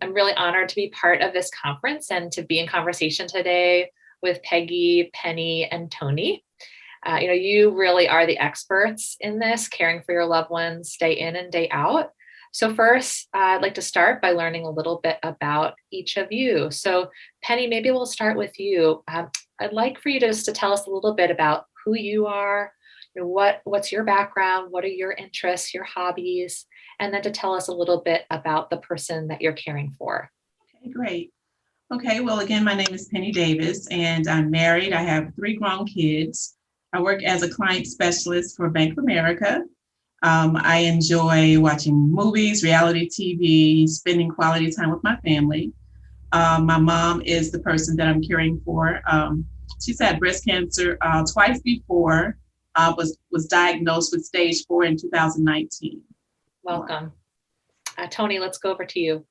I'm really honored to be part of this conference and to be in conversation today with Peggy, Penny, and Tony. You really are the experts in this, caring for your loved ones day in and day out. So first, I'd like to start by learning a little bit about each of you. So Penny, maybe we'll start with you. I'd like for you just to tell us a little bit about who you are, what's your background, what are your interests, your hobbies, and then to tell us a little bit about the person that you're caring for. Okay, great. Okay, well, again, my name is Penny Davis, and I'm married. I have 3 grown kids. I work as a client specialist for Bank of America. I enjoy watching movies, reality TV, spending quality time with my family. My mom is the person that I'm caring for. She's had breast cancer twice before, was diagnosed with stage 4 in 2019. Welcome. Tony, let's go over to you.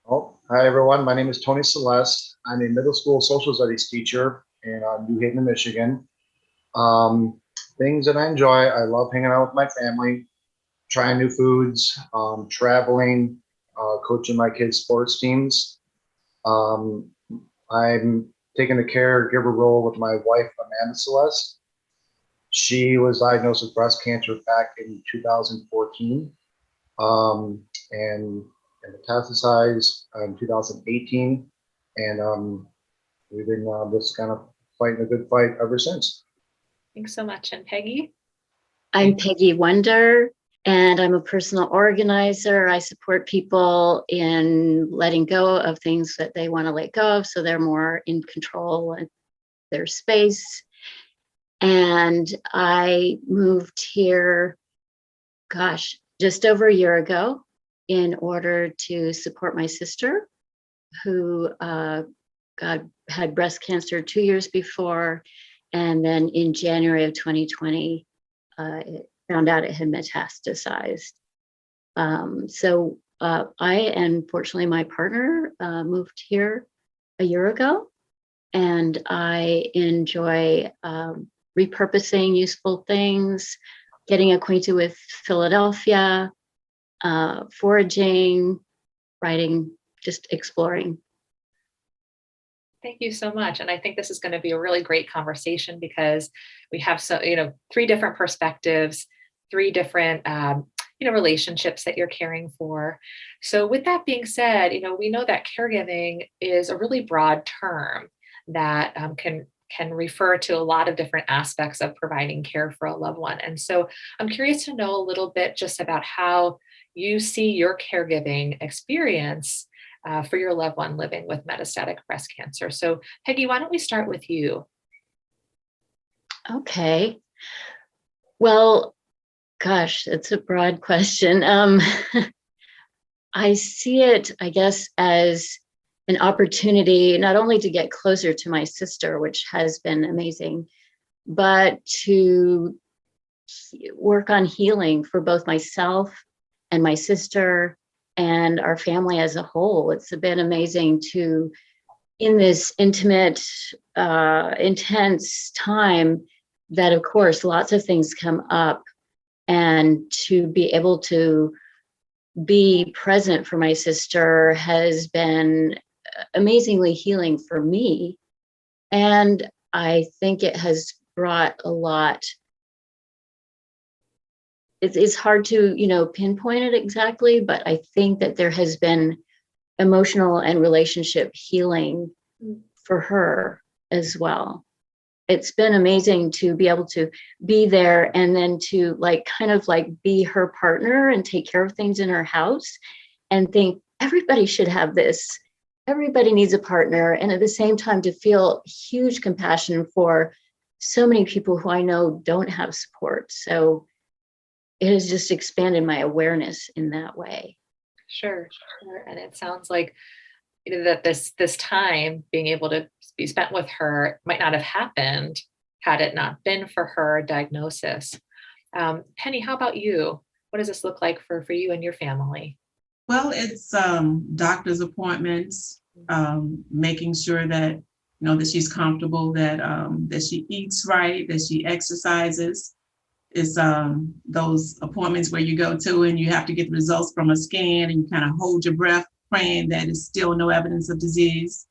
Oh, hi, everyone. My name is Tony Celeste. I'm a middle school social studies teacher in New Haven, Michigan. Things that I enjoy, I love hanging out with my family, trying new foods, traveling, coaching my kids' sports teams. I'm taking the caregiver role with my wife, Amanda Celeste. She was diagnosed with breast cancer back in 2014 and metastasized in 2018. And we've been just kind of fighting a good fight ever since. Thanks so much. And Peggy? I'm Peggy Wonder, and I'm a personal organizer. I support people in letting go of things that they want to let go of so they're more in control of their space. And I moved here, just over a year ago in order to support my sister who had breast cancer 2 years before. And then in January of 2020, it found out it had metastasized. So I and fortunately my partner moved here a year ago, and I enjoy repurposing useful things, getting acquainted with Philadelphia, foraging, writing, just exploring. Thank you so much. And I think this is going to be a really great conversation because we have 3 different perspectives, 3 different relationships that you're caring for. So with that being said, we know that caregiving is a really broad term that can refer to a lot of different aspects of providing care for a loved one. And so I'm curious to know a little bit just about how you see your caregiving experience for your loved one living with metastatic breast cancer. So Peggy, why don't we start with you? Okay. Well, it's a broad question. I see it, I guess, as an opportunity not only to get closer to my sister, which has been amazing, but to work on healing for both myself and my sister and our family as a whole. It's been amazing to, in this intimate, intense time that, of course, lots of things come up, and to be able to be present for my sister has been amazingly healing for me. And I think it has brought a lot. It's hard to, pinpoint it exactly, but I think that there has been emotional and relationship healing for her as well. It's been amazing to be able to be there and then to be her partner and take care of things in her house and think everybody should have this. Everybody needs a partner. And at the same time, to feel huge compassion for so many people who I know don't have support. So it has just expanded my awareness in that way. Sure. And it sounds like that this time being able to be spent with her might not have happened had it not been for her diagnosis. Penny, how about you? What does this look like for you and your family? Well, it's doctor's appointments, making sure that that she's comfortable, that she eats right, that she exercises. It's those appointments where you go to and you have to get the results from a scan and you kind of hold your breath praying that it's still no evidence of disease.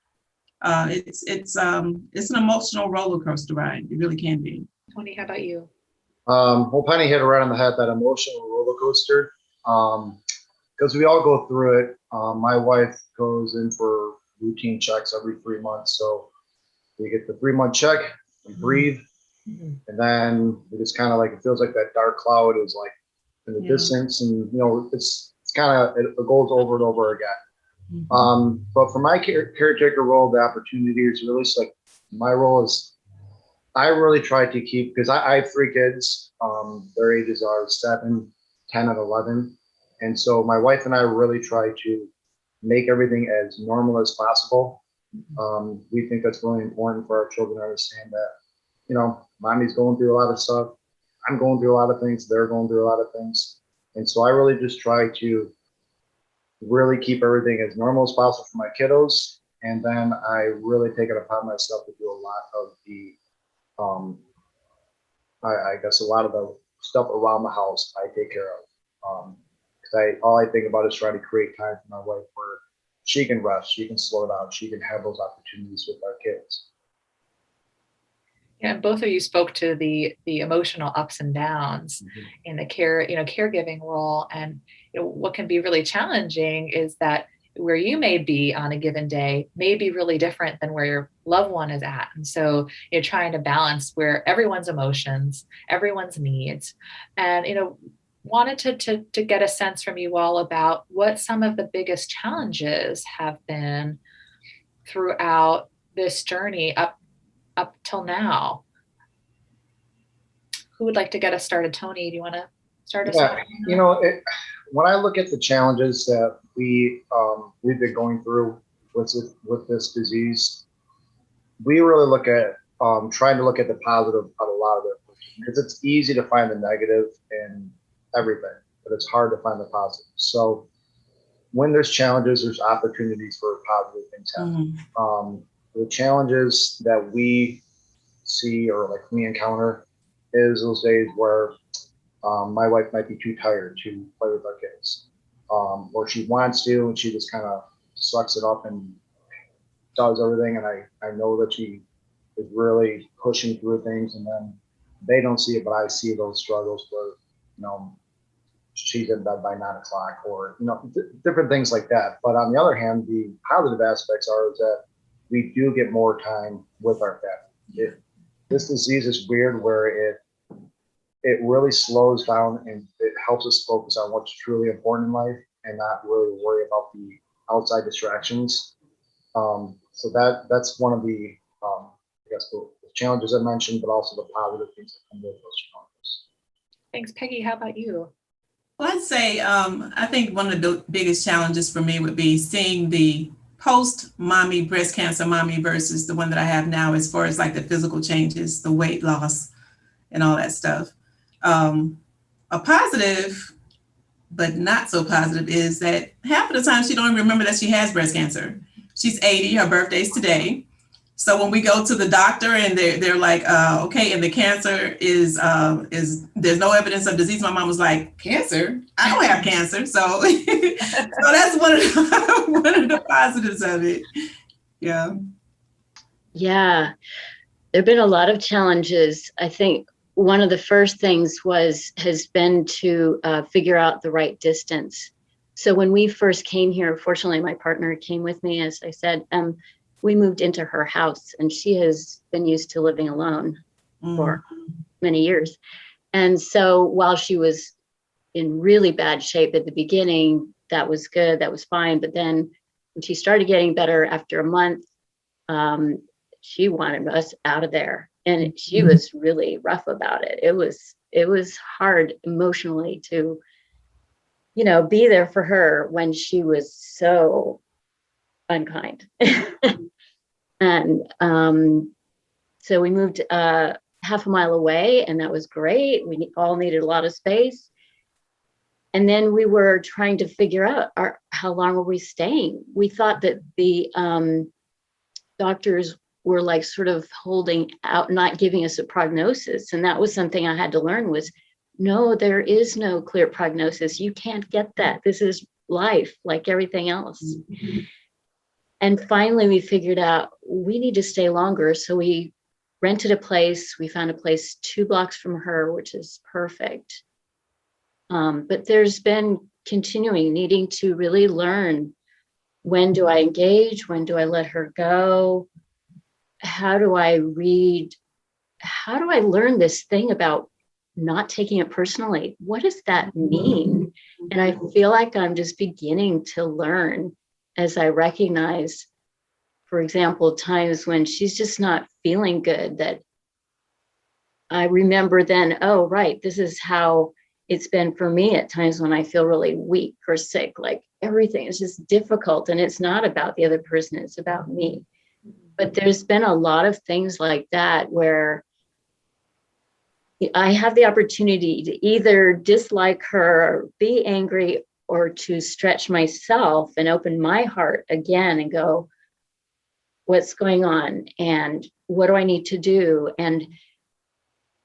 It's an emotional roller coaster ride. It really can be. Tony, how about you? Well, Penny hit it right on the head, that emotional roller coaster. Because we all go through it. My wife goes in for routine checks every 3 months. So we get the 3-month check, we breathe, and then we just kind of like, it feels like that dark cloud is like in the distance, and it's kind of, it goes over and over again. But for my caretaker role, the opportunity is really like, my role is, I really try to keep, because I have 3 kids. Their ages are 7, 10, and 11. And so my wife and I really try to make everything as normal as possible. We think that's really important for our children to understand that, mommy's going through a lot of stuff. I'm going through a lot of things. They're going through a lot of things. And so I really just try to really keep everything as normal as possible for my kiddos. And then I really take it upon myself to do a lot of the, I guess a lot of the stuff around the house I take care of. Because all I think about is trying to create time for my wife where she can rest, she can slow down, she can have those opportunities with our kids. Yeah, both of you spoke to the emotional ups and downs in the caregiving role, and what can be really challenging is that where you may be on a given day may be really different than where your loved one is at, and so you're trying to balance where everyone's emotions, everyone's needs, and wanted to get a sense from you all about what some of the biggest challenges have been throughout this journey up till now. Who would like to get us started? Tony, do you want to start us off? When I look at the challenges that we've been going through with this disease, we really look at trying to look at the positive of a lot of it, because it's easy to find the negative in everything, but it's hard to find the positive. So when there's challenges, there's opportunities for positive things happen. The challenges that we see, or like we encounter, is those days where my wife might be too tired to play with our kids, or she wants to and she just kind of sucks it up and does everything, and I know that she is really pushing through things, and then they don't see it, but I see those struggles where she's in bed by 9 o'clock, or different things like that. But on the other hand, the positive aspects are is that we do get more time with our family. This disease is weird, where it really slows down and it helps us focus on what's truly important in life and not really worry about the outside distractions. So that's one of the the challenges I mentioned, but also the positive things that come with those challenges. Thanks. Peggy, how about you? Well, I'd say I think one of the biggest challenges for me would be seeing the post-mommy breast cancer mommy versus the one that I have now, as far as like the physical changes, the weight loss and all that stuff. A positive, but not so positive, is that half of the time she don't even remember that she has breast cancer. She's 80, her birthday's today. So when we go to the doctor and they're like, okay, and the cancer is there's no evidence of disease. My mom was like, cancer? I don't have cancer. So, so that's one of the positives of it. Yeah. Yeah. There've been a lot of challenges. I think one of the first things has been to figure out the right distance. So when we first came here, fortunately, my partner came with me, as I said. We moved into her house, and she has been used to living alone for many years. And so while she was in really bad shape at the beginning, that was good, that was fine. But then when she started getting better after a month, she wanted us out of there. And she was really rough about it. It was hard emotionally to, be there for her when she was so unkind. And so we moved half a mile away, and that was great. We all needed a lot of space. And then we were trying to figure out how long were we staying. We thought that the doctors were like sort of holding out, not giving us a prognosis. And that was something I had to learn was, no, there is no clear prognosis. You can't get that. This is life like everything else. And finally, we figured out we need to stay longer. So we rented a place. We found a place 2 blocks from her, which is perfect. But there's been continuing needing to really learn, when do I engage? When do I let her go? How do I read? How do I learn this thing about not taking it personally? What does that mean? And I feel like I'm just beginning to learn as I recognize, for example, times when she's just not feeling good, that I remember then, oh, right, this is how it's been for me at times when I feel really weak or sick, like everything is just difficult. And it's not about the other person, it's about me. But there's been a lot of things like that where I have the opportunity to either dislike her, be angry, or to stretch myself and open my heart again and go, what's going on? And what do I need to do? And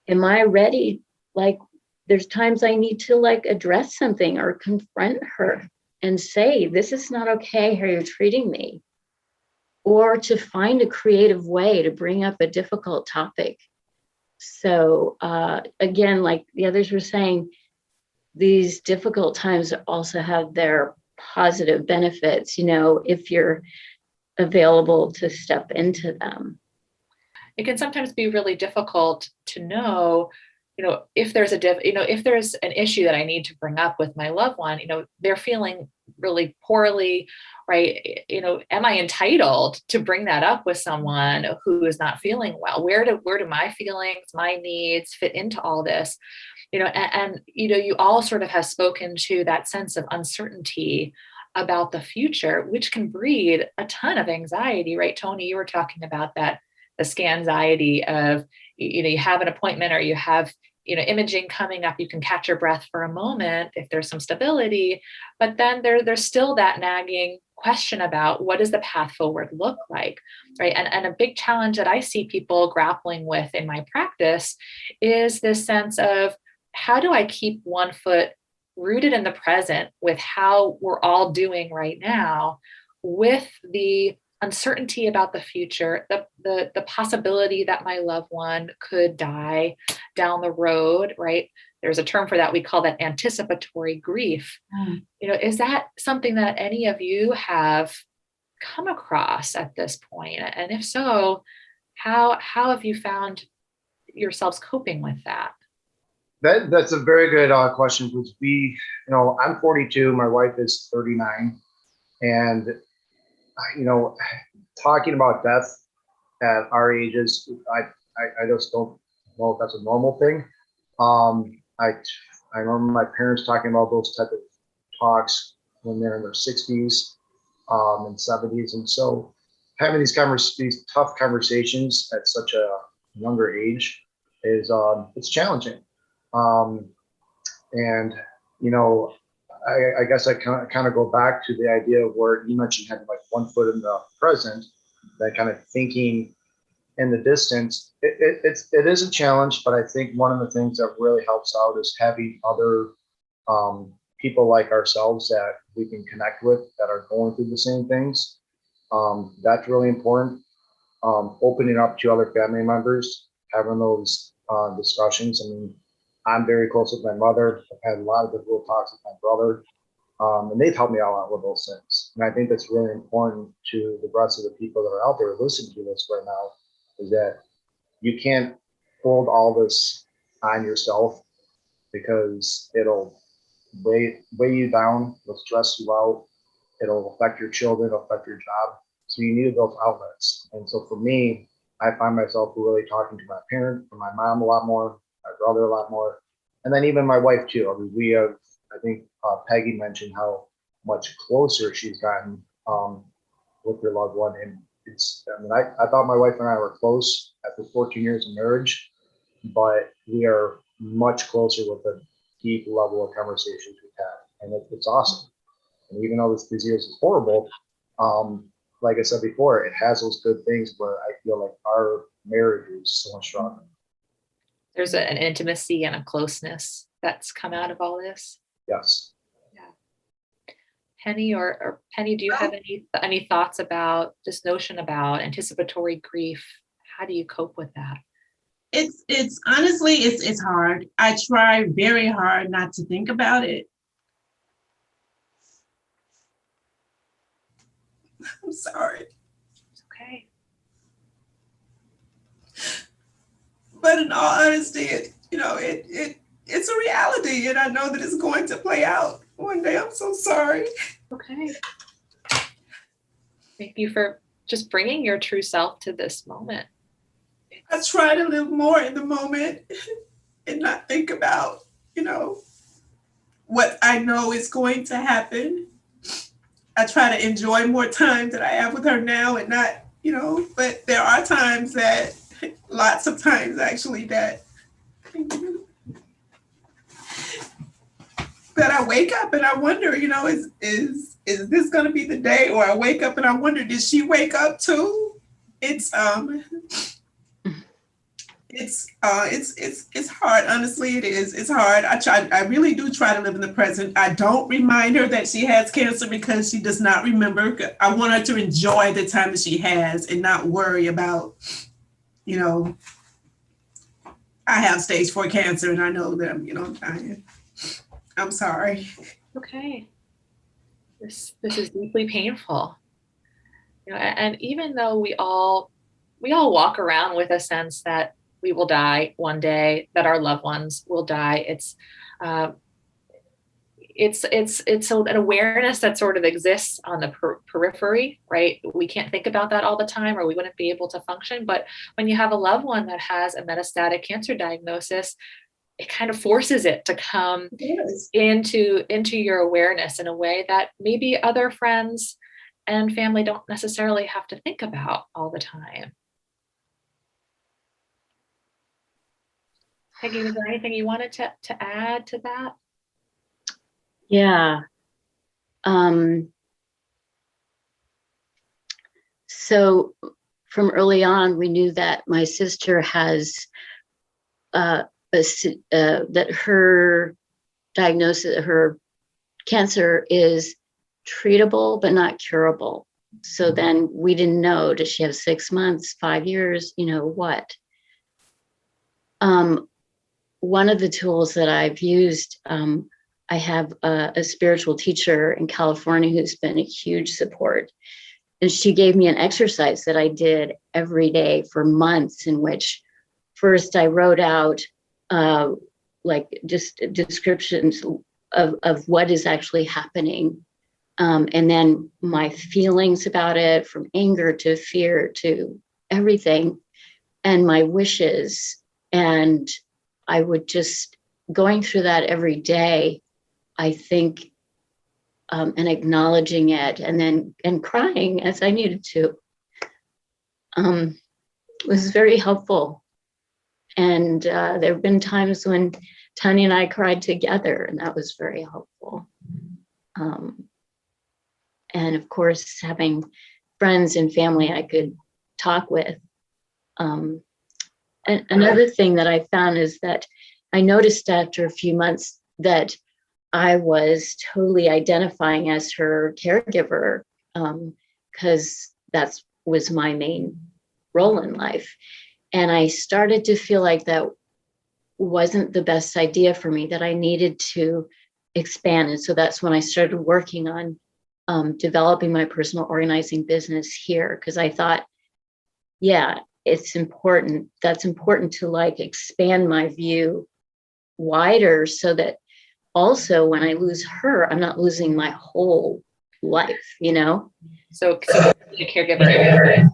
am I ready? Like, there's times I need to like address something or confront her and say, this is not okay how you're treating me. Or to find a creative way to bring up a difficult topic. So again, like the others were saying, these difficult times also have their positive benefits, you know, if you're available to step into them. It can sometimes be really difficult to know, you know, if there's if there's an issue that I need to bring up with my loved one, you know, they're feeling really poorly, right? You know, am I entitled to bring that up with someone who is not feeling well? Where do my feelings, my needs fit into all this? You know, and you know, you all sort of have spoken to that sense of uncertainty about the future, which can breed a ton of anxiety, right? Tony, you were talking about that, the scanxiety of, you know, you have an appointment or you have, you know, imaging coming up, you can catch your breath for a moment if there's some stability, but then there's still that nagging question about what does the path forward look like, right? And a big challenge that I see people grappling with in my practice is this sense of, how do I keep one foot rooted in the present with how we're all doing right now, with the uncertainty about the future, the possibility that my loved one could die down the road, right? There's a term for that. We call that anticipatory grief. You know, is that something that any of you have come across at this point? And if so, how have you found yourselves coping with that? That's a very good question, because you know, I'm 42, my wife is 39, and you know, talking about death at our ages, I just don't know if that's a normal thing. I remember my parents talking about those type of talks when they're in their 60s and 70s, and so having these tough conversations at such a younger age is it's challenging. And you know, I guess I kind of go back to the idea of where you mentioned having like one foot in the present, that kind of thinking in the distance. It is a challenge, but I think one of the things that really helps out is having other people like ourselves that we can connect with that are going through the same things. That's really important. Opening up to other family members, having those discussions. I mean, I'm very close with my mother. I've had a lot of difficult talks with my brother, and they've helped me out a lot with those things. And I think that's really important to the rest of the people that are out there listening to this right now, is that you can't hold all this on yourself, because it'll weigh you down, it'll stress you out, it'll affect your children, it'll affect your job. So you need those outlets. And so for me, I find myself really talking to my parent or my mom a lot more, my brother a lot more, and then even my wife too. I mean, we have, I think Peggy mentioned how much closer she's gotten with her loved one. And I mean, I thought my wife and I were close after 14 years of marriage, but we are much closer with the deep level of conversations we've had. And it's awesome. And even though this disease is horrible, like I said before, it has those good things where I feel like our marriage is so much stronger. There's an intimacy and a closeness that's come out of all this. Yes. Yeah. or Penny, do you have any thoughts about this notion about anticipatory grief? How do you cope with that? It's honestly, it's hard. I try very hard not to think about it. I'm sorry. It's okay. But in all honesty, it's a reality, and I know that it's going to play out one day. I'm so sorry. Okay. Thank you for just bringing your true self to this moment. I try to live more in the moment and not think about, what I know is going to happen. I try to enjoy more time that I have with her now and not, but there are times lots of times actually that I wake up and I wonder, is this going to be the day? Or I wake up and I wonder, did she wake up too? It's hard. Honestly, it is. It's hard. I really do try to live in the present. I don't remind her that she has cancer because she does not remember. I want her to enjoy the time that she has and not worry about, I have stage 4 cancer and I know that I'm dying. I'm sorry. Okay. This is deeply painful. And even though we all walk around with a sense that we will die one day, that our loved ones will die, it's an awareness that sort of exists on the periphery, right? We can't think about that all the time, or we wouldn't be able to function. But when you have a loved one that has a metastatic cancer diagnosis, it kind of forces it to come into your awareness in a way that maybe other friends and family don't necessarily have to think about all the time. Peggy, was there anything you wanted to add to that? Yeah. So from early on, we knew that my sister has that her diagnosis, her cancer is treatable but not curable. So then we didn't know, does she have 6 months, 5 years, what? One of the tools that I've used, I have a spiritual teacher in California who's been a huge support. And she gave me an exercise that I did every day for months, in which first I wrote out like just descriptions of what is actually happening. And then my feelings about it, from anger to fear to everything, and my wishes. And I would just, going through that every day, I think, and acknowledging it, and crying as I needed to, was very helpful. And there have been times when Tanya and I cried together, and that was very helpful. And of course, having friends and family I could talk with. And another thing that I found is that I noticed after a few months that I was totally identifying as her caregiver, because that was my main role in life. And I started to feel like that wasn't the best idea for me, that I needed to expand. And so that's when I started working on developing my personal organizing business here, because I thought, yeah, it's important. That's important to like expand my view wider, so that also when I lose her, I'm not losing my whole life, So being a caregiver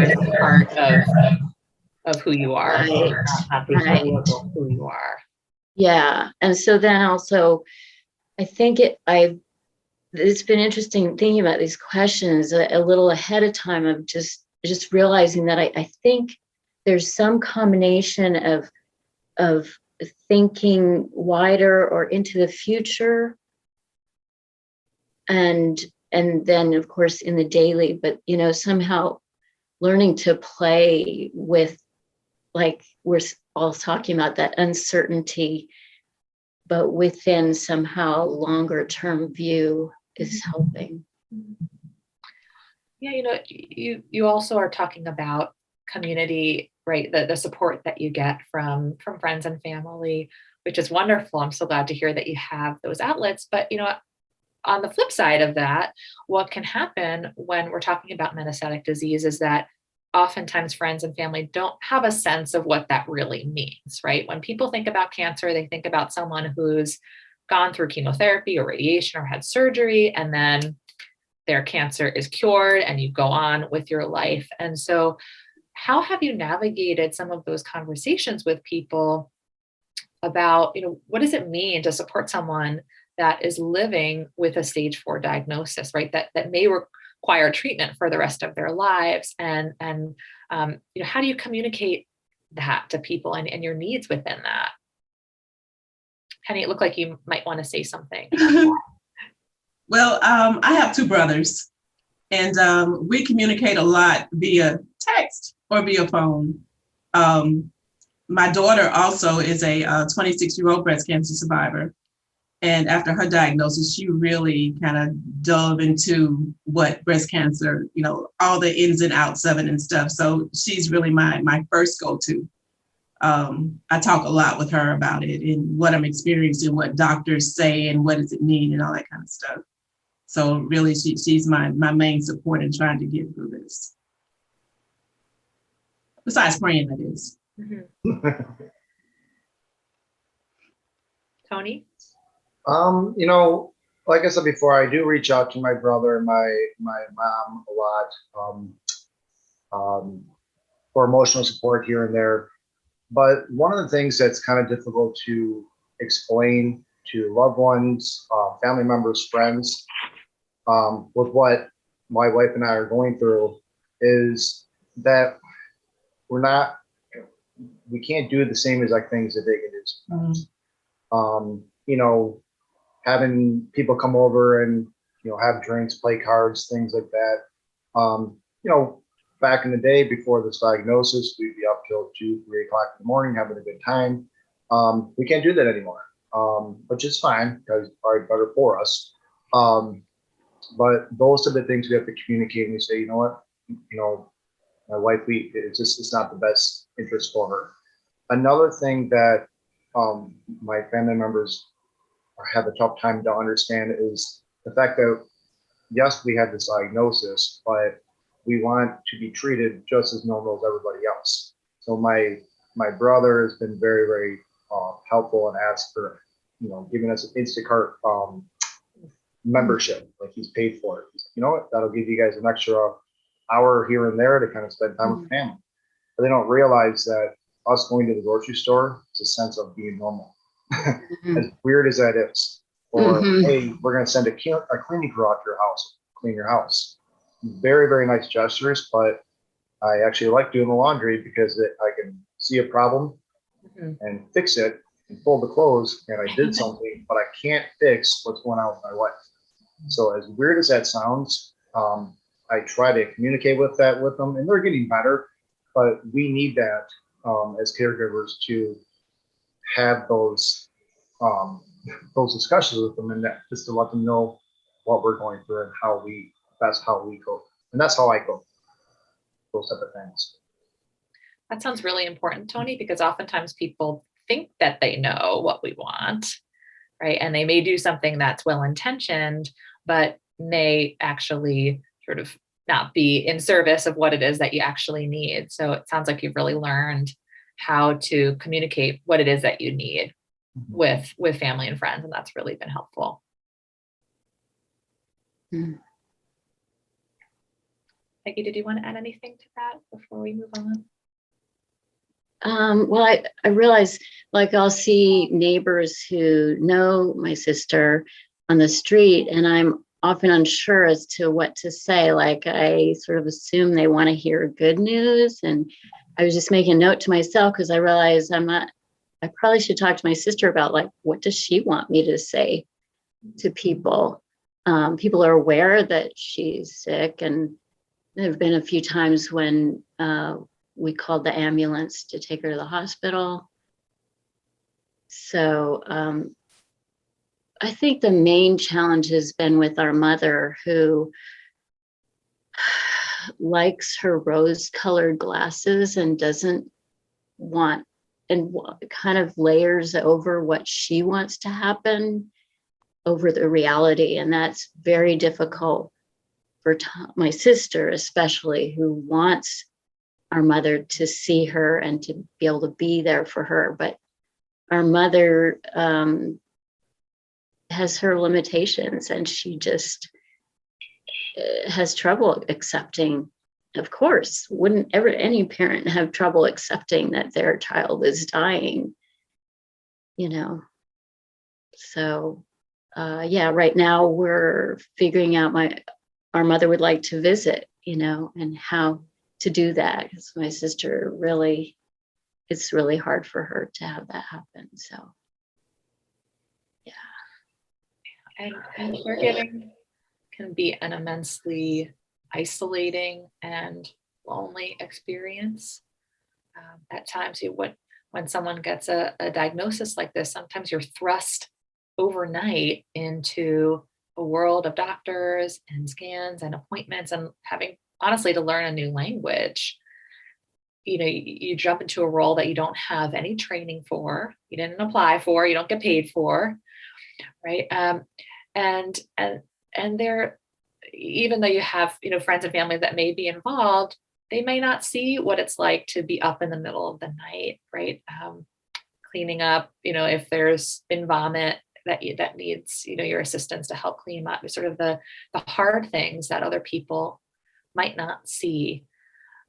is part of who you are, Right. not the whole of who you are. Yeah. And so then also, I think it's been interesting thinking about these questions a little ahead of time, of just realizing that I think there's some combination of thinking wider or into the future, and then of course in the daily, but somehow learning to play with, like we're all talking about, that uncertainty, but within somehow longer term view is helping. Yeah, you also are talking about community, right? The support that you get from friends and family, which is wonderful. I'm so glad to hear that you have those outlets. But on the flip side of that, what can happen when we're talking about metastatic disease is that oftentimes friends and family don't have a sense of what that really means, right? When people think about cancer, they think about someone who's gone through chemotherapy or radiation or had surgery, and then their cancer is cured and you go on with your life. And so, how have you navigated some of those conversations with people about, what does it mean to support someone that is living with a stage 4 diagnosis, right? That may require treatment for the rest of their lives. And how do you communicate that to people and your needs within that? Penny, it looked like you might want to say something. Well, I have 2 brothers, and we communicate a lot via text or via phone. My daughter also is a 26-year-old breast cancer survivor. And after her diagnosis, she really kind of dove into what breast cancer, all the ins and outs of it and stuff. So she's really my first go-to. I talk a lot with her about it and what I'm experiencing, what doctors say, and what does it mean, and all that kind of stuff. So really, she's my main support in trying to get through this. Besides praying, that is. Mm-hmm. Tony? Like I said before, I do reach out to my brother and my mom a lot for emotional support here and there. But one of the things that's kind of difficult to explain to loved ones, family members, friends, with what my wife and I are going through is that we can't do the same exact things that they can do sometimes. Having people come over and, have drinks, play cards, things like that. Back in the day before this diagnosis, we'd be up till 2, 3 o'clock in the morning, having a good time. We can't do that anymore, which is fine because it's probably better for us. But those are the things we have to communicate and we say, what, my wife, it's not the best interest for her. Another thing that my family members have a tough time to understand is the fact that, yes, we have this diagnosis, but we want to be treated just as normal as everybody else. So my brother has been very, very helpful and asked for, giving us an Instacart membership, like he's paid for it. You know what? That'll give you guys an extra hour here and there to kind of spend time with family. But they don't realize that us going to the grocery store is a sense of being normal. As weird as that is. Or, hey, we're going to send a cleaning crew out to your house, clean your house. Very, very nice gestures, but I actually like doing the laundry because I can see a problem and fix it and fold the clothes, and I did something, but I can't fix what's going on with my wife. So as weird as that sounds, I try to communicate with them, and they're getting better, but we need that as caregivers to have those discussions with them, and that just to let them know what we're going through and how we cope. And that's how I cope. Those type of things. That sounds really important, Tony, because oftentimes people think that they know what we want, right? And they may do something that's well-intentioned, but may actually sort of not be in service of what it is that you actually need. So it sounds like you've really learned how to communicate what it is that you need with family and friends, and that's really been helpful. Peggy, did you want to add anything to that before we move on? Well, I realize, like, I'll see neighbors who know my sister on the street, and I'm often unsure as to what to say. Like, I sort of assume they want to hear good news, and I was just making a note to myself because I realized I probably should talk to my sister about, like, what does she want me to say to people? People are aware that she's sick, and there have been a few times when we called the ambulance to take her to the hospital. So I think the main challenge has been with our mother, who likes her rose-colored glasses and doesn't want, and kind of layers over what she wants to happen over the reality. And that's very difficult for my sister, especially, who wants our mother to see her and to be able to be there for her. But our mother has her limitations, and she just has trouble accepting. Of course, wouldn't ever any parent have trouble accepting that their child is dying, you know? So yeah, right now we're figuring out, our mother would like to visit, you know, and how to do that, because my sister really, it's really hard for her to have that happen. So yeah. And caregiving can be an immensely isolating and lonely experience. At times, when someone gets a diagnosis like this, sometimes you're thrust overnight into a world of doctors and scans and appointments, and having, honestly, to learn a new language. You know, you jump into a role that you don't have any training for, you didn't apply for, you don't get paid for, right? And there, even though you have, you know, friends and family that may be involved, they may not see what it's like to be up in the middle of the night, right? Cleaning up, you know, if there's been vomit that needs, you know, your assistance to help clean up, sort of the hard things that other people might not see.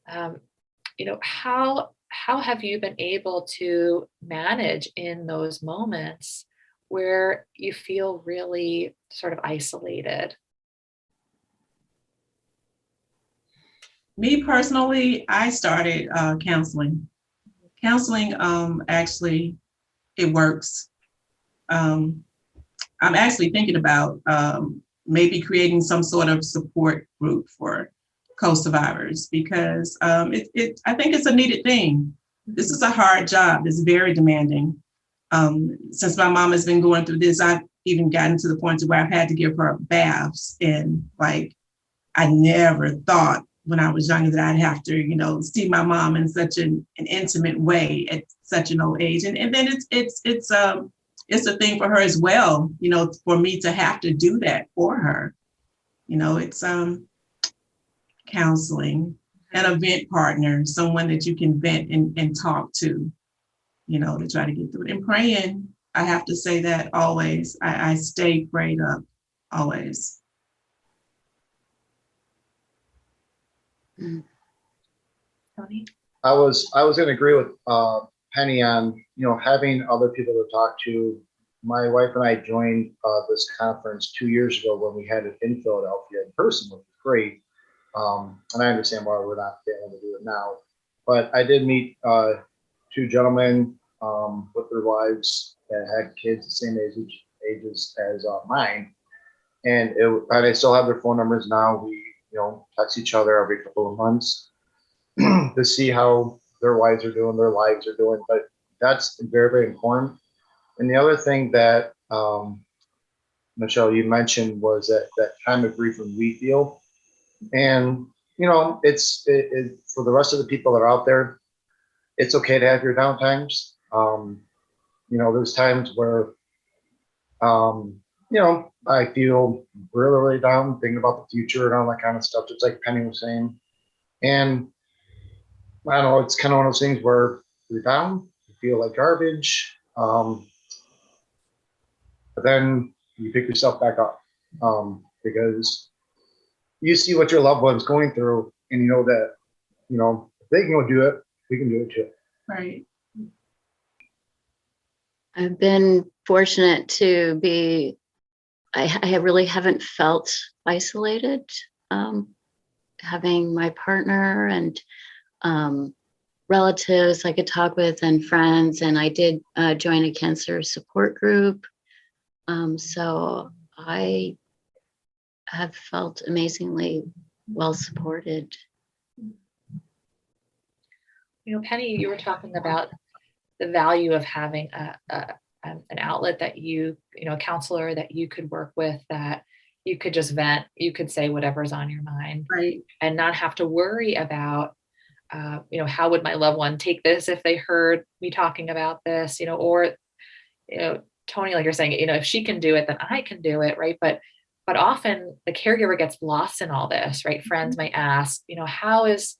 You know, how have you been able to manage in those moments where you feel really sort of isolated? Me personally, I started counseling. Counseling, actually, it works. I'm actually thinking about maybe creating some sort of support group for co-survivors, because I think it's a needed thing. This is a hard job. It's very demanding. Since my mom has been going through this, I've even gotten to the point where I've had to give her baths, and like, I never thought when I was younger that I'd have to, you know, see my mom in such an intimate way at such an old age. And then it's a thing for her as well, you know, for me to have to do that for her. You know, it's counseling, an event partner, someone that you can vent and talk to, you know, to try to get through it. And praying, I have to say that always. I stay prayed up always. Tony? I was going to agree with Penny on, you know, having other people to talk to. My wife and I joined this conference 2 years ago when we had it in Philadelphia in person, which was great. And I understand why we're not able to do it now. But I did meet two gentlemen with their wives that had kids the same ages as mine, and I still have their phone numbers now. We, you know, text each other every couple of months to see how their wives are doing, their lives are doing. But that's very, very important. And the other thing that Michelle, you mentioned was that time of grief when we feel, and you know, it's for the rest of the people that are out there, it's okay to have your down times. You know, there's times where, you know, I feel really, really down, thinking about the future and all that kind of stuff, just like Penny was saying. And I don't know, it's kind of one of those things where you're down, you feel like garbage, but then you pick yourself back up because you see what your loved one's going through, and you know that, you know, if they can go do it, we can do it too. Right. I've been fortunate to be, I really haven't felt isolated, having my partner and relatives I could talk with and friends. And I did join a cancer support group. So I have felt amazingly well supported. You know, Penny, you were talking about the value of having an outlet that a counselor that you could work with, that you could just vent, you could say whatever's on your mind, Right. and not have to worry about, how would my loved one take this if they heard me talking about this, or, Tony, like you're saying, if she can do it, then I can do it. Right. But often the caregiver gets lost in all this, right? Friends might ask, how's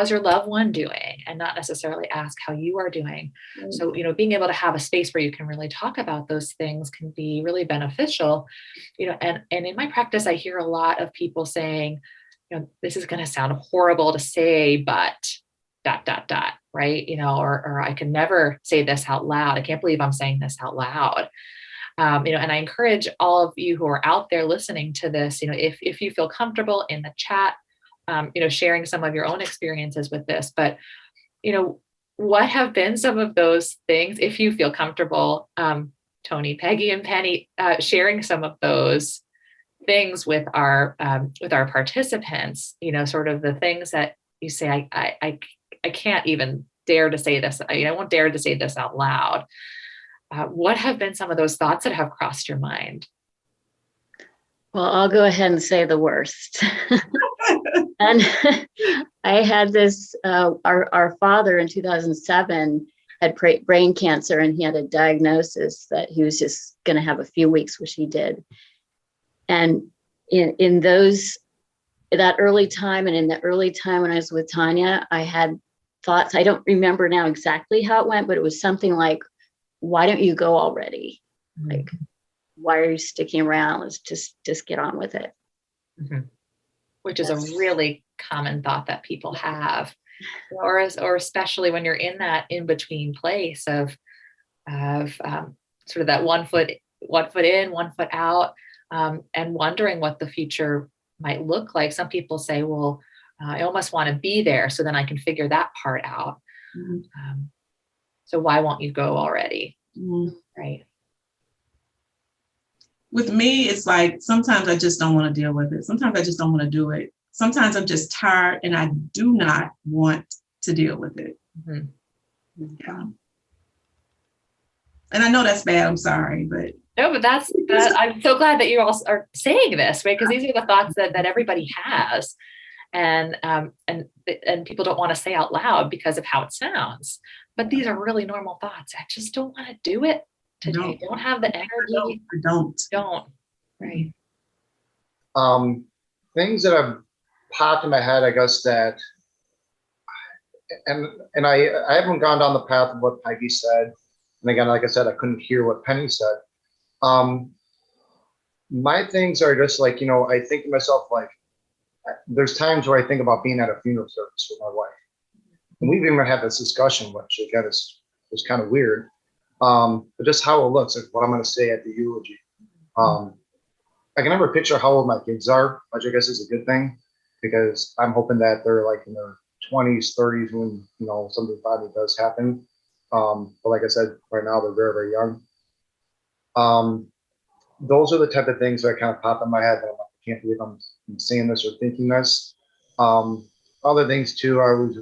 your loved one doing? And not necessarily ask how you are doing. Right. So, being able to have a space where you can really talk about those things can be really beneficial, and in my practice, I hear a lot of people saying, this is going to sound horrible to say, but ... right? Or I can never say this out loud. I can't believe I'm saying this out loud. And I encourage all of you who are out there listening to this, if you feel comfortable in the chat, sharing some of your own experiences with this, but, what have been some of those things, if you feel comfortable, Tony, Peggy, and Penny, sharing some of those things with our participants, sort of the things that you say, I can't even dare to say this. I won't dare to say this out loud. What have been some of those thoughts that have crossed your mind? Well, I'll go ahead and say the worst. And I had this, our father in 2007 had brain cancer, and he had a diagnosis that he was just going to have a few weeks, which he did. And in that early time, and in the early time when I was with Tanya, I had thoughts. I don't remember now exactly how it went, but it was something like, why don't you go already? Mm-hmm. Like, why are you sticking around? Let's just get on with it. Mm-hmm. Which is a really common thought that people have, or especially when you're in that in-between place of sort of that one foot in, 1 foot out, and wondering what the future might look like. Some people say, well, I almost want to be there so then I can figure that part out. Mm-hmm. So why won't you go already? Mm-hmm. Right. With me, it's like, sometimes I just don't want to deal with it. Sometimes I just don't want to do it. Sometimes I'm just tired and I do not want to deal with it. Mm-hmm. Yeah. And I know that's bad. I'm sorry, but no, but I'm so glad that you all are saying this, right? Because these are the thoughts that everybody has, and people don't want to say out loud because of how it sounds. But these are really normal thoughts. I just don't want to do it today. Don't have the energy. Don't. Right. Things that have popped in my head, I guess, that, and I haven't gone down the path of what Peggy said. And again, like I said, I couldn't hear what Penny said. My things are just like, I think to myself, like, there's times where I think about being at a funeral service with my wife. And we've even had this discussion, which again is kind of weird. But just how it looks, like what I'm going to say at the eulogy. I can never picture how old my kids are, which I guess is a good thing, because I'm hoping that they're like in their 20s, 30s when, something finally does happen. But like I said, right now they're very, very young. Those are the type of things that kind of pop in my head that I'm like, I can't believe I'm saying this or thinking this. Other things too, I was,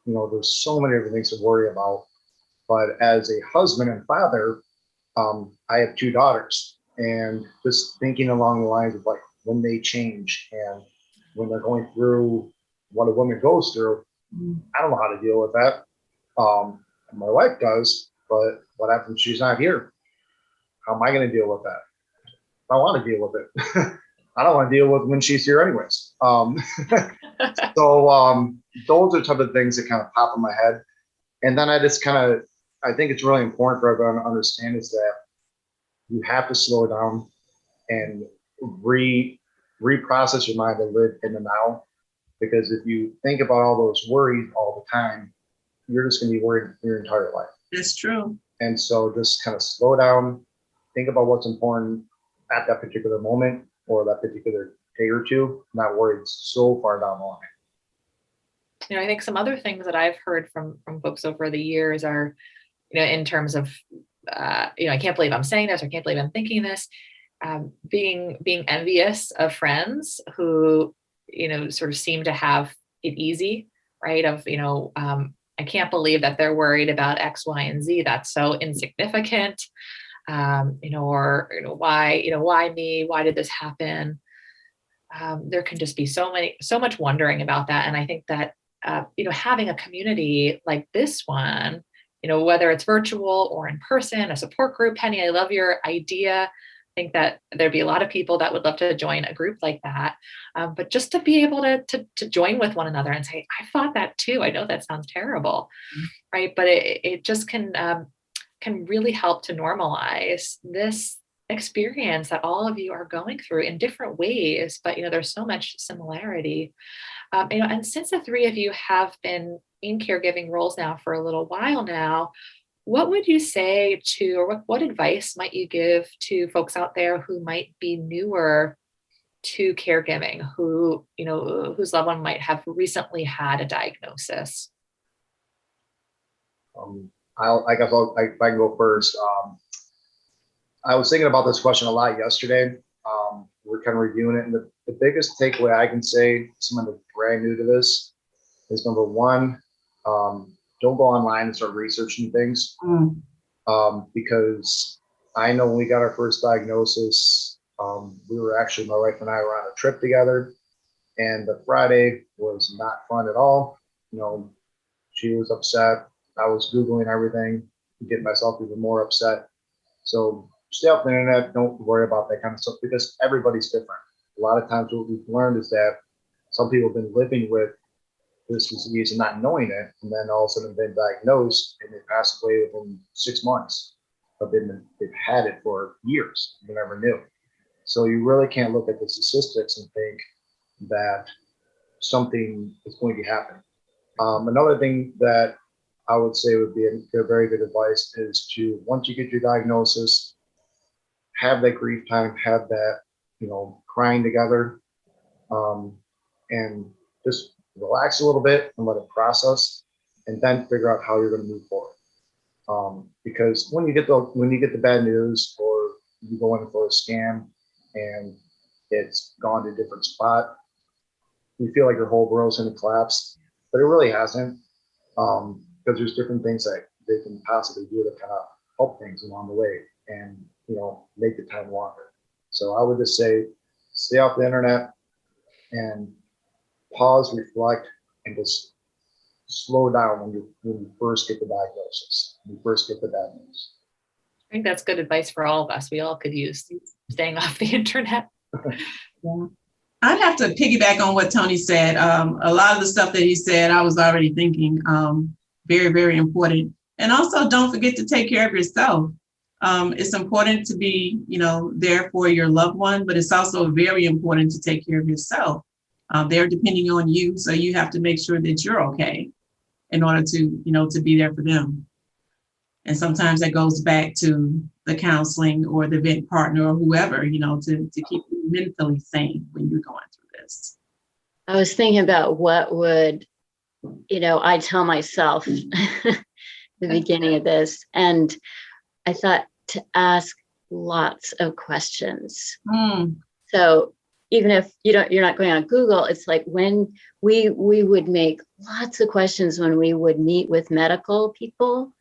there's so many other things to worry about. But as a husband and father, I have 2 daughters, and just thinking along the lines of like when they change and when they're going through what a woman goes through, I don't know how to deal with that. My wife does, but what happens when she's not here? How am I going to deal with that? I want to deal with it. I don't want to deal with when she's here anyways. So those are the type of things that kind of pop in my head. And then I think it's really important for everyone to understand is that you have to slow down and reprocess your mind to live in the now. Because if you think about all those worries all the time, you're just going to be worried your entire life. That's true. And so just kind of slow down, think about what's important at that particular moment or that particular day or two, not worried so far down the line. I think some other things that I've heard from folks over the years are, in terms of, I can't believe I'm saying this, or I can't believe I'm thinking this, being envious of friends who, sort of seem to have it easy, right? Of, I can't believe that they're worried about X, Y, and Z. That's so insignificant. Why me? Why did this happen? There can just be so much wondering about that. And I think that, having a community like this one, whether it's virtual or in person, a support group. Penny, I love your idea. I think that there'd be a lot of people that would love to join a group like that. But just to be able to join with one another and say, I thought that too. I know that sounds terrible, right? But it just can really help to normalize this experience that all of you are going through in different ways. But, there's so much similarity. And since the three of you have been in caregiving roles now for a little while now, what would you say to, or what advice might you give to folks out there who might be newer to caregiving, who, whose loved one might have recently had a diagnosis? I guess if I can go first. I was thinking about this question a lot yesterday. We're kind of reviewing it, and the biggest takeaway I can say, someone that's brand new to this, is number one, don't go online and start researching things. Because I know when we got our first diagnosis, we were actually, my wife and I were on a trip together, and the Friday was not fun at all. She was upset. I was Googling everything to get myself even more upset. So stay off the internet. Don't worry about that kind of stuff, because everybody's different. A lot of times what we've learned is that some people have been living with this disease and not knowing it, and then all of a sudden been diagnosed and they pass away within 6 months, but they've had it for years and they never knew. So you really can't look at the statistics and think that something is going to happen. Another thing that I would say would be a very good advice is to, once you get your diagnosis, have that grief time, have that, crying together, and just relax a little bit and let it process, and then figure out how you're going to move forward. Because when you get the bad news, or you go in for a scan and it's gone to a different spot, you feel like your whole world's going to collapse, but it really hasn't. Because there's different things that they can possibly do to kind of help things along the way and, make the time longer. So I would just say, stay off the internet and pause, reflect, and just slow down when you first get the diagnosis, when you first get the bad news. I think that's good advice for all of us. We all could use staying off the internet. Yeah. I'd have to piggyback on what Tony said. A lot of the stuff that he said, I was already thinking, very, very important. And also, don't forget to take care of yourself. It's important to be, there for your loved one, but it's also very important to take care of yourself. They're depending on you, so you have to make sure that you're okay in order to, to be there for them. And sometimes that goes back to the counseling or the vet partner or whoever, to keep you mentally sane when you're going through this. I was thinking about what would, I tell myself the beginning of this, and I thought to ask lots of questions. So even if you're not going on Google, it's like when we would make lots of questions when we would meet with medical people,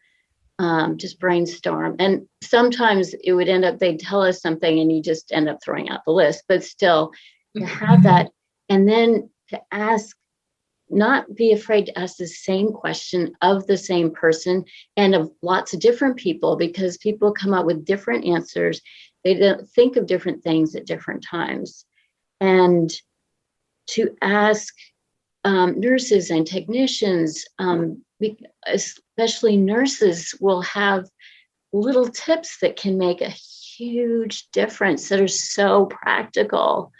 just brainstorm. And sometimes it would end up, they'd tell us something and you just end up throwing out the list, but still to have that. And then to ask, not be afraid to ask the same question of the same person and of lots of different people, because people come up with different answers. They don't think of different things at different times. And to ask nurses and technicians, especially nurses, will have little tips that can make a huge difference that are so practical.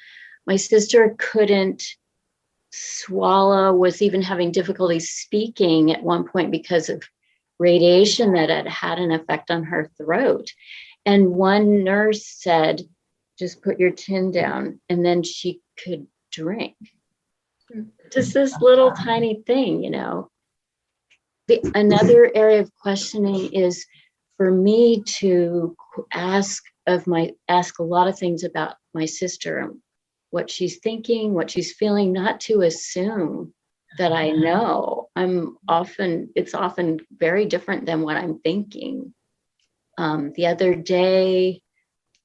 My sister couldn't swallow, was even having difficulty speaking at one point because of radiation that had had an effect on her throat. And one nurse said, just put your chin down, and then she could drink. Just this little tiny thing, Another area of questioning is for me to ask a lot of things about my sister, what she's thinking, what she's feeling, not to assume that I know. it's often very different than what I'm thinking. The other day,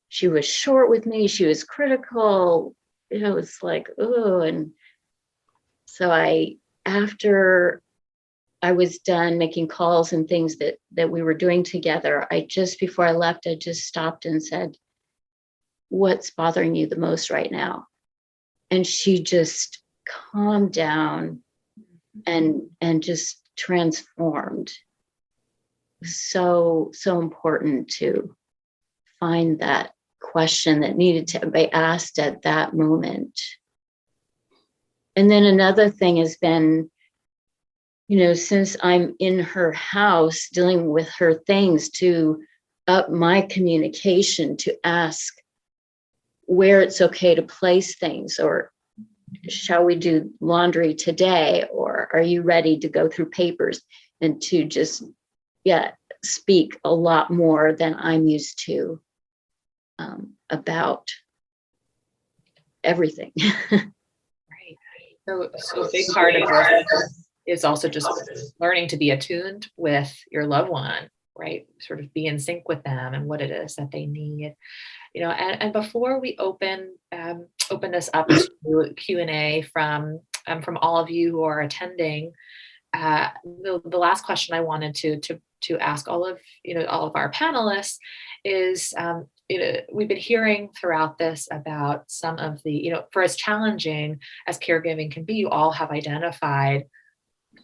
she was short with me. She was critical. It was like, oh, and so after I was done making calls and things that we were doing together, before I left, I just stopped and said, "What's bothering you the most right now?" And she just calmed down and just transformed. So important to find that question that needed to be asked at that moment. And then another thing has been, since I'm in her house dealing with her things, to up my communication, to ask where it's okay to place things, or shall we do laundry today, or are you ready to go through papers, and to just speak a lot more than I'm used to about everything. Right. So a big part of this is also just learning to be attuned with your loved one, right? Sort of be in sync with them and what it is that they need. And before we open this up to Q&A from all of you who are attending, the last question I wanted to ask all of our panelists is, we've been hearing throughout this about some of the, for as challenging as caregiving can be, you all have identified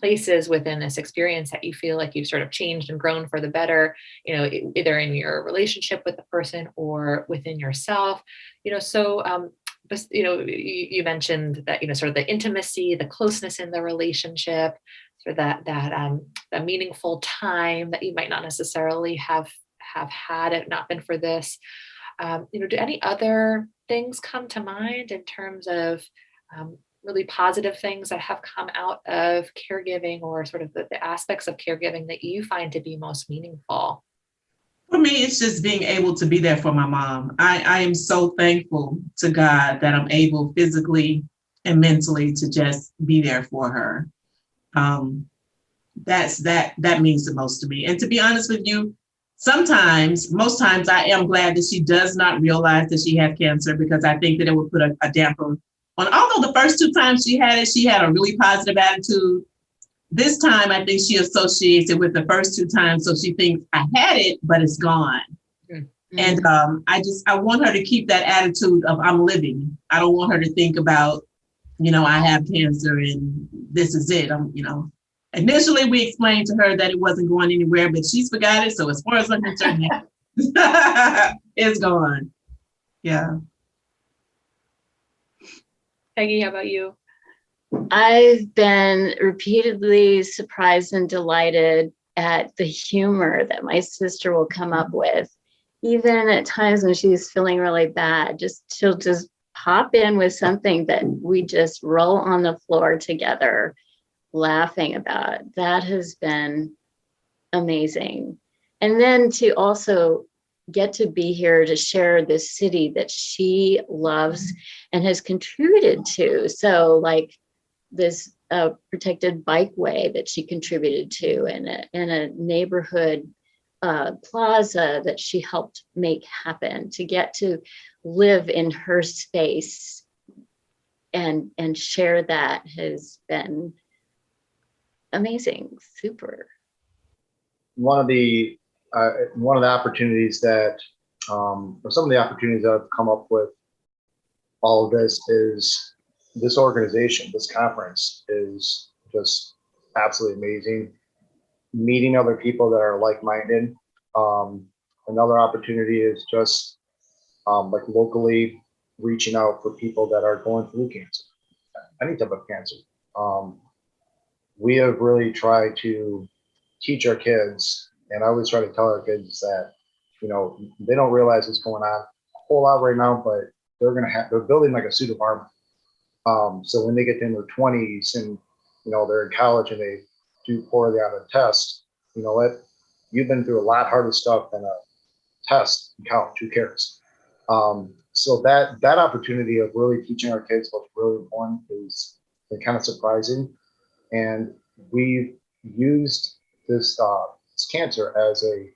places within this experience that you feel like you've sort of changed and grown for the better, either in your relationship with the person or within yourself. But you mentioned that, sort of the intimacy, the closeness in the relationship, sort of that meaningful time that you might not necessarily have had it not been for this. Do any other things come to mind in terms of really positive things that have come out of caregiving, or sort of the aspects of caregiving that you find to be most meaningful? For me, it's just being able to be there for my mom. I am so thankful to God that I'm able physically and mentally to just be there for her. That means the most to me. And to be honest with you, most times I am glad that she does not realize that she had cancer, because I think that it would put a damper on. Although the first 2 times she had it, she had a really positive attitude. This time, I think she associates it with the first 2 times. So she thinks I had it, but it's gone. Mm-hmm. And I want her to keep that attitude of I'm living. I don't want her to think about, I have cancer and this is it. Initially we explained to her that it wasn't going anywhere, but she's forgot it. So as far as I'm concerned, it's gone. Yeah. Peggy, how about you? I've been repeatedly surprised and delighted at the humor that my sister will come up with, even at times when she's feeling really bad. She'll just pop in with something that we just roll on the floor together, laughing about. That has been amazing. And then to also get to be here to share this city that she loves and has contributed to. So like this protected bikeway that she contributed to, and a neighborhood plaza that she helped make happen, to get to live in her space and share that has been amazing. Super. One of the opportunities that, or some of the opportunities that I've come up with all of this is this organization, this conference is just absolutely amazing. Meeting other people that are like-minded. Another opportunity is just like locally reaching out for people that are going through cancer, any type of cancer. We have really tried to teach our kids, and I always try to tell our kids that, they don't realize what's going on a whole lot right now, but they're building like a suit of armor. So when they get in their 20s and, they're in college and they do poorly on a test, you know what? You've been through a lot harder stuff than a test in college. Who cares? So that opportunity of really teaching our kids what's really important is been kind of surprising. And we've used this cancer as a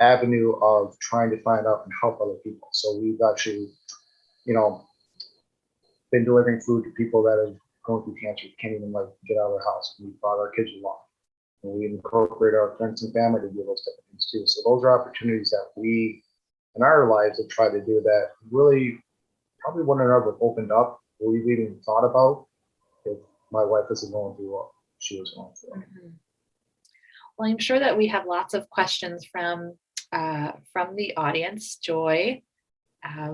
avenue of trying to find out and help other people. So we've actually, you know, been delivering food to people that have gone through cancer, can't even like get out of their house. We brought our kids along. And we incorporate our friends and family to do those type of things too. So those are opportunities that we in our lives have tried to do that really probably wouldn't have ever opened up or we've even thought about if my wife isn't going through what she was going through. Mhm. Well, I'm sure that we have lots of questions from the audience. Joy, I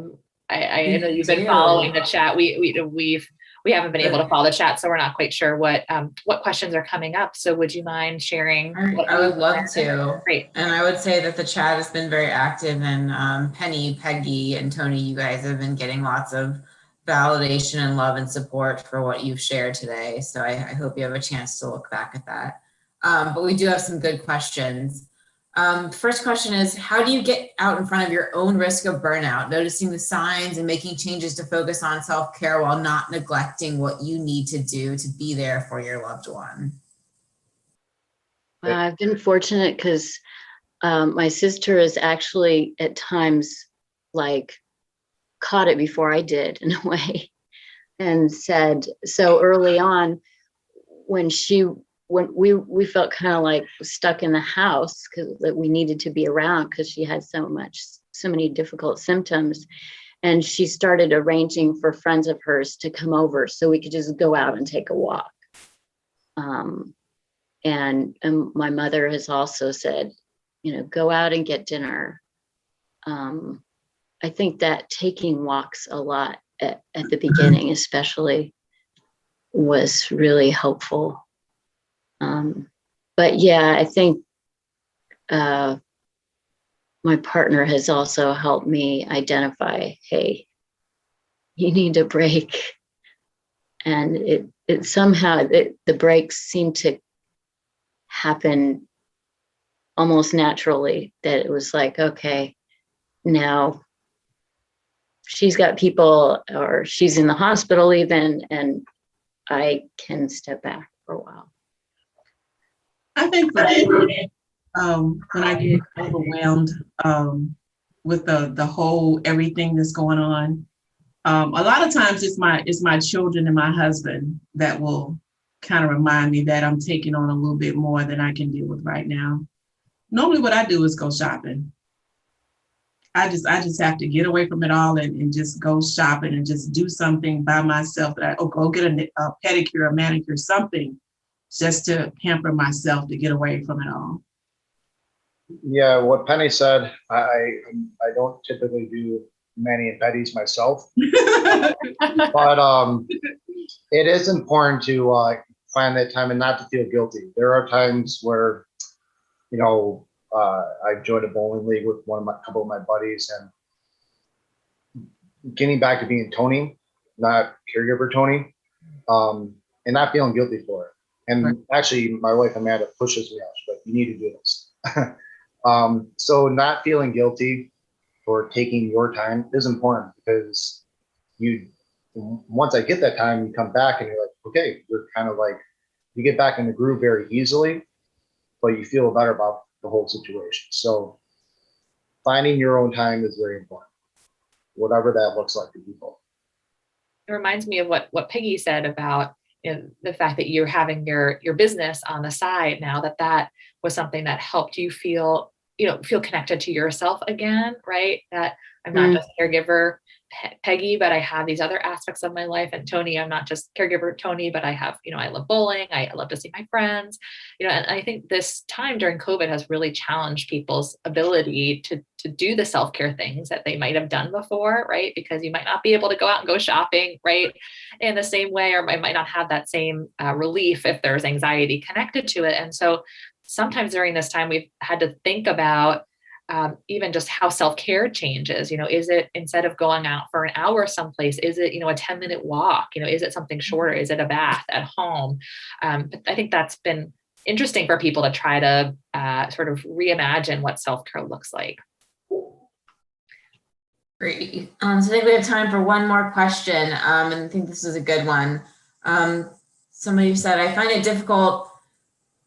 know you've been following the chat. We haven't been able to follow the chat, so we're not quite sure what questions are coming up. So would you mind sharing? I would love to. Great. And I would say that the chat has been very active, and Penny, Peggy, and Tony, you guys have been getting lots of validation and love and support for what you've shared today. So I hope you have a chance to look back at that. But we do have some good questions. First question is, how do you get out in front of your own risk of burnout, noticing the signs and making changes to focus on self-care while not neglecting what you need to do to be there for your loved one? I've been fortunate because my sister is actually at times like caught it before I did in a way, and said so early on when we felt kind of like stuck in the house because we needed to be around because she had so many difficult symptoms, and she started arranging for friends of hers to come over so we could just go out and take a walk. And my mother has also said, go out and get dinner. I think that taking walks a lot at the beginning, especially, was really helpful. But yeah, I think my partner has also helped me identify, hey, you need a break. And it somehow, the breaks seem to happen almost naturally, that it was like, okay, now she's got people, or she's in the hospital even, and I can step back for a while. I think for me, when I get overwhelmed with the whole everything that's going on, a lot of times it's my children and my husband that will kind of remind me that I'm taking on a little bit more than I can deal with right now. Normally what I do is go shopping. I just have to get away from it all and just go shopping and just do something by myself. Go get a pedicure, a manicure, something just to pamper myself to get away from it all. Yeah, what Penny said, I don't typically do mani and pedis myself, but it is important to find that time and not to feel guilty. There are times where, I've joined a bowling league with a couple of my buddies, and getting back to being Tony, not caregiver Tony, and not feeling guilty for it. And right. Actually, my wife Amanda pushes me out. She's like, you need to do this. So not feeling guilty for taking your time is important, because once I get that time, you come back and you're like, okay, you're kind of like, you get back in the groove very easily, but you feel better about the whole situation. So finding your own time is very important, whatever that looks like to people. It reminds me of what Peggy said about the fact that you're having your business on the side now, that was something that helped you feel connected to yourself again, right? That I'm not just caregiver Peggy, but I have these other aspects of my life. And Tony, I'm not just caregiver Tony, but I have, I love bowling. I love to see my friends, and I think this time during COVID has really challenged people's ability to do the self-care things that they might have done before, right? Because you might not be able to go out and go shopping, right? In the same way, or I might not have that same relief if there's anxiety connected to it. And so sometimes during this time, we've had to think about even just how self-care changes. Is it, instead of going out for an hour someplace, is it, a 10-minute walk? Is it something shorter? Is it a bath at home? But I think that's been interesting for people to try to sort of reimagine what self-care looks like. Great. So I think we have time for one more question. And I think this is a good one. Somebody said, I find it difficult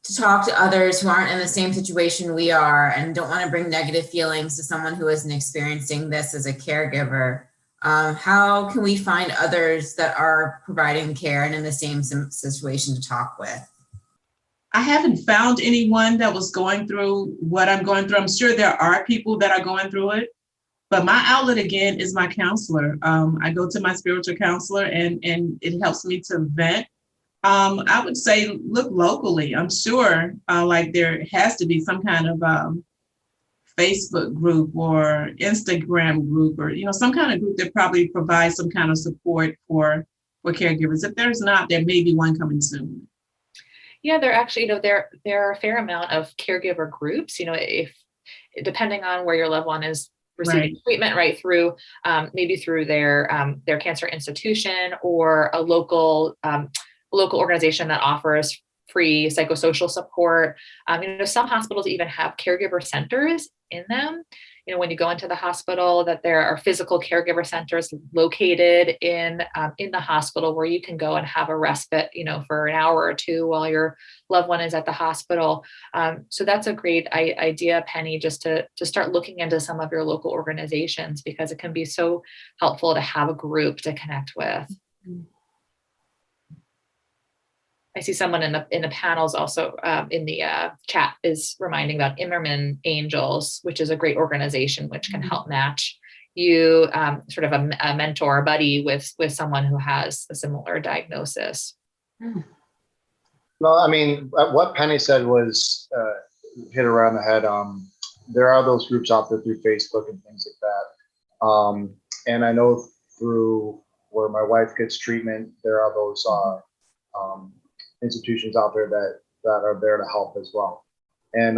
to talk to others who aren't in the same situation we are and don't want to bring negative feelings to someone who isn't experiencing this as a caregiver. How can we find others that are providing care and in the same situation to talk with? I haven't found anyone that was going through what I'm going through. I'm sure there are people that are going through it, but my outlet again is my counselor. I go to my spiritual counselor and it helps me to vent. I would say look locally. I'm sure like there has to be some kind of Facebook group or Instagram group or, some kind of group that probably provides some kind of support for caregivers. If there's not, there may be one coming soon. Yeah, there actually, there are a fair amount of caregiver groups, if depending on where your loved one is receiving treatment, right, through maybe through their cancer institution or a local organization that offers free psychosocial support. Some hospitals even have caregiver centers in them. When you go into the hospital, that there are physical caregiver centers located in the hospital where you can go and have a respite, for an hour or two while your loved one is at the hospital. So that's a great idea, Penny, just to start looking into some of your local organizations, because it can be so helpful to have a group to connect with. I see someone in the panels also in the chat is reminding about Immerman Angels, which is a great organization which can help match you, sort of a mentor, a buddy with someone who has a similar diagnosis. No, I mean, what Penny said was hit around the head. There are those groups out there through Facebook and things like that. And I know through where my wife gets treatment, there are those institutions out there that are there to help as well. And,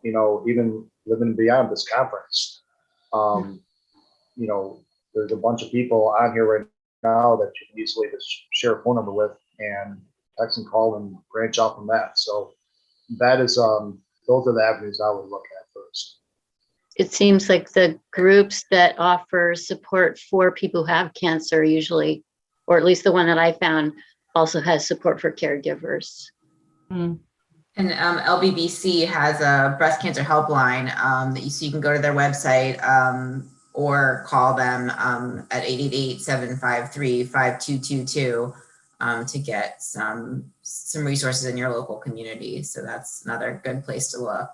even living beyond this conference, there's a bunch of people on here right now that you can easily just share a phone number with and text and call and branch out from that. So that is, those are the avenues I would look at first. It seems like the groups that offer support for people who have cancer usually, or at least the one that I found, also has support for caregivers. Mm. And LBBC has a breast cancer helpline so you can go to their website or call them at 888-753-5222 to get some resources in your local community. So that's another good place to look.